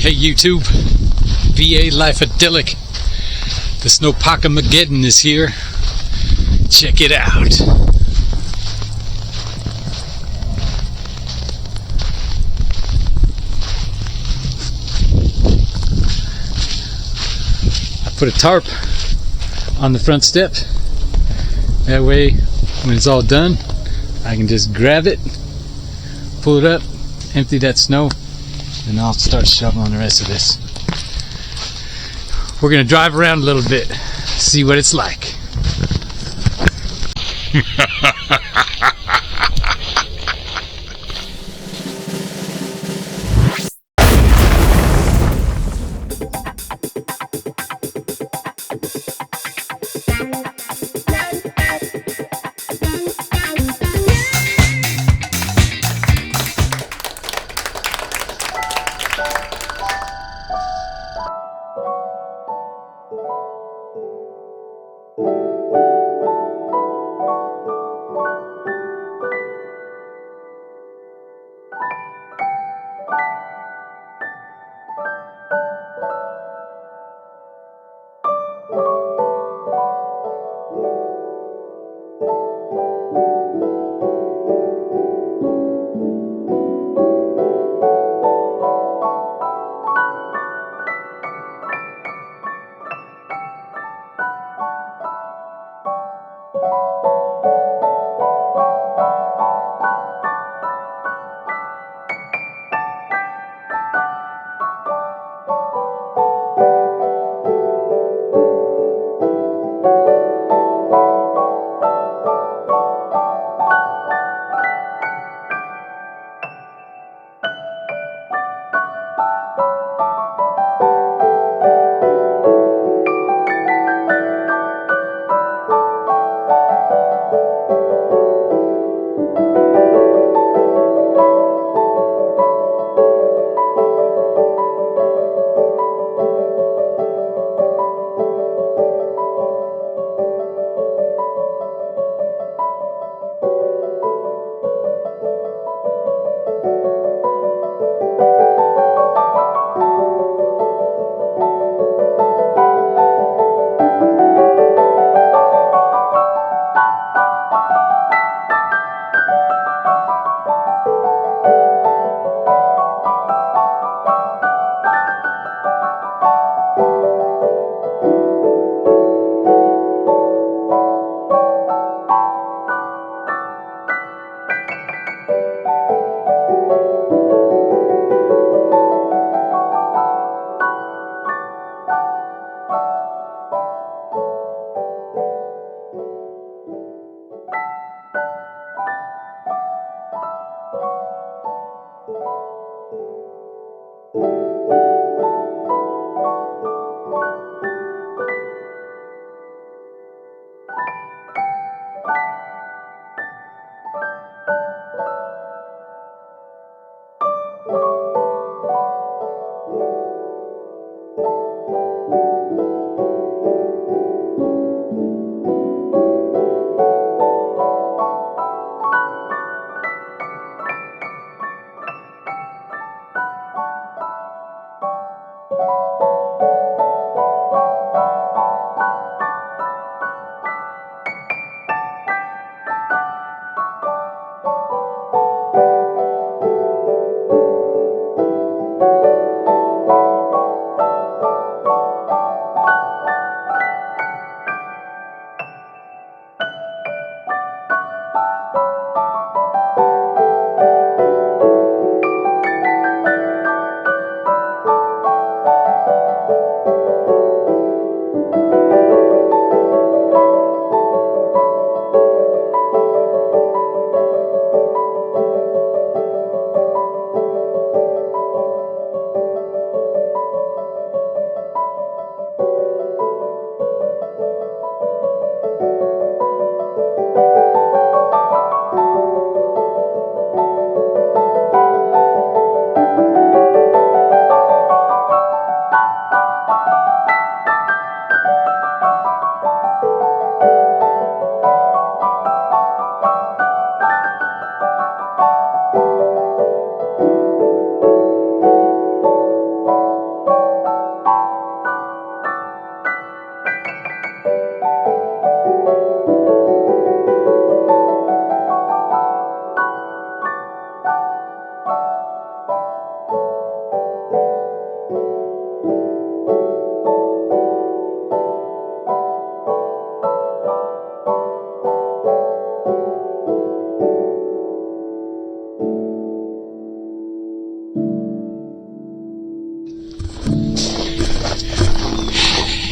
Hey YouTube, VA Life-Adelic. The Snowpocamageden is here. Check it out. I put a tarp on the front step. That way, when it's all done, I can just grab it, pull it up, empty that snow, and I'll start shoveling the rest of this. We're gonna drive around a little bit, see what it's like.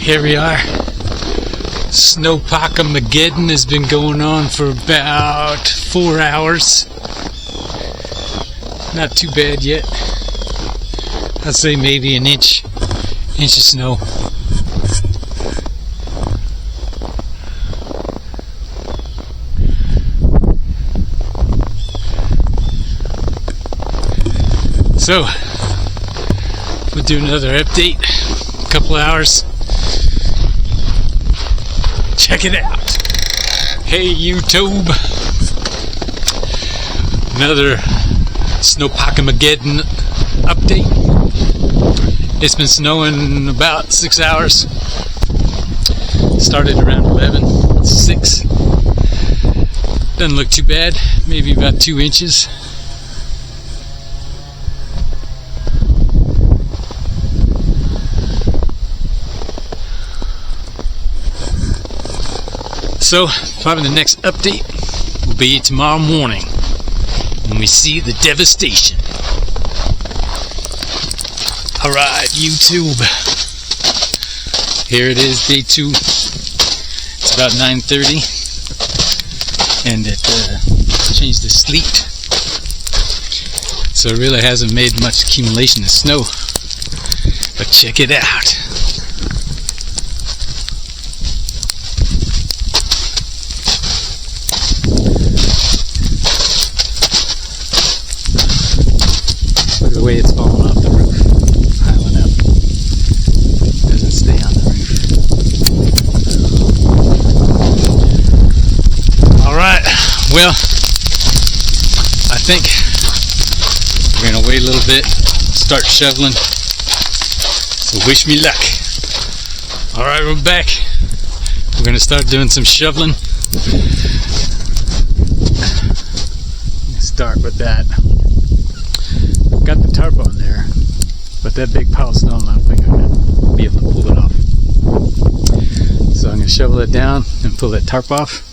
Here we are. Snowpocamageden has been going on for about 4 hours. Not too bad yet. I'd say maybe an inch of snow. So, we'll do another update. A couple hours. Check it out. Hey YouTube. Another Snowpocamageden update. It's been snowing about 6 hours. Started around 11, 6. Doesn't look too bad. Maybe about 2 inches. So, probably the next update will be tomorrow morning when we see the devastation. Alright, YouTube. Here it is, day 2. It's about 9:30, and it changed to sleet. So it really hasn't made much accumulation of snow. But check it out. The way it's falling off the roof, piling up, doesn't stay on the roof. Alright, well, I think we're going to wait a little bit, start shoveling, so wish me luck. Alright, we're back. We're going to start doing some shoveling. Start with that. Got the tarp on there, but that big pile of snow, I don't think I'm going to be able to pull it off. So I'm going to shovel it down and pull that tarp off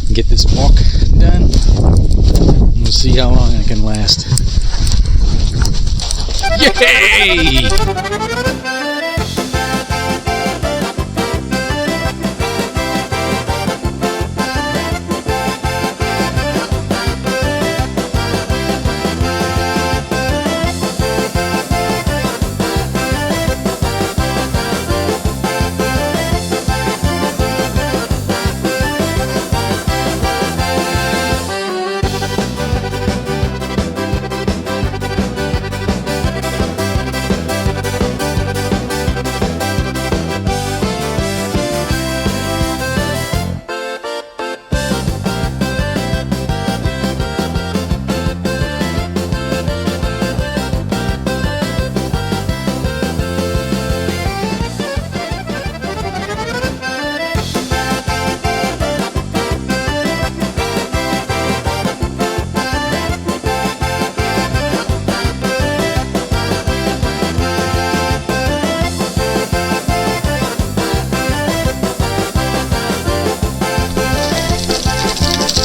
and get this walk done. And we'll see how long I can last. Yay!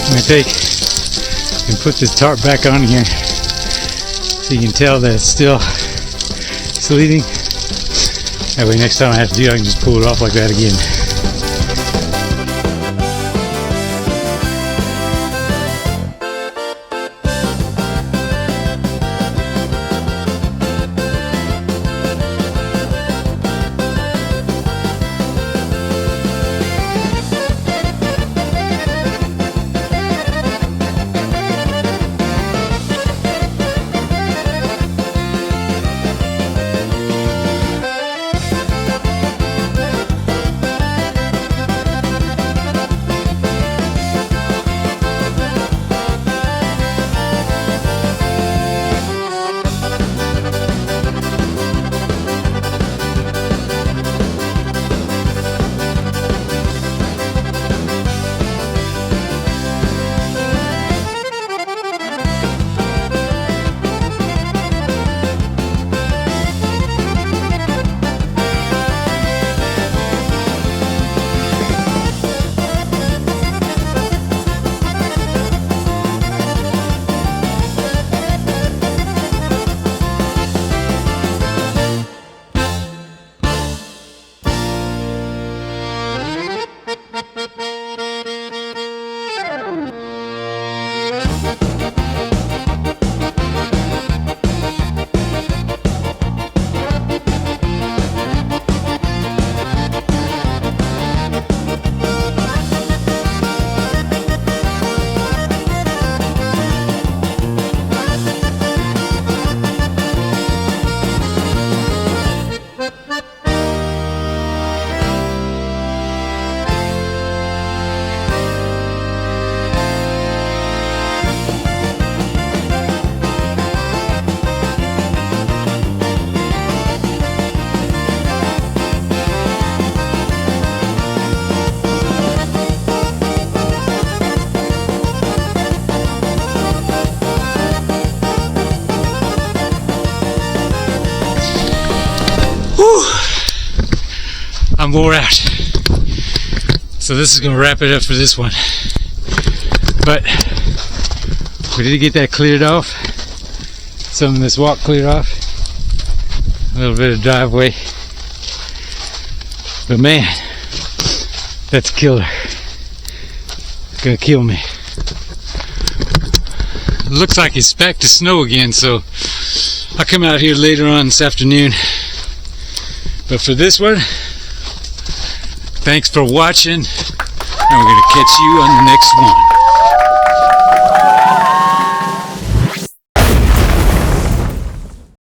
I'm going to take and put this tarp back on here so you can tell that it's still sleeting. That way next time I have to do it, I can just pull it off like that again. Whew. I'm wore out. So this is going to wrap it up for this one. But we did get that cleared off. Some of this walk cleared off. A little bit of driveway. But man, that's a killer. It's going to kill me. It looks like it's back to snow again, so I'll come out here later on this afternoon. But for this one, thanks for watching, and we're going to catch you on the next one.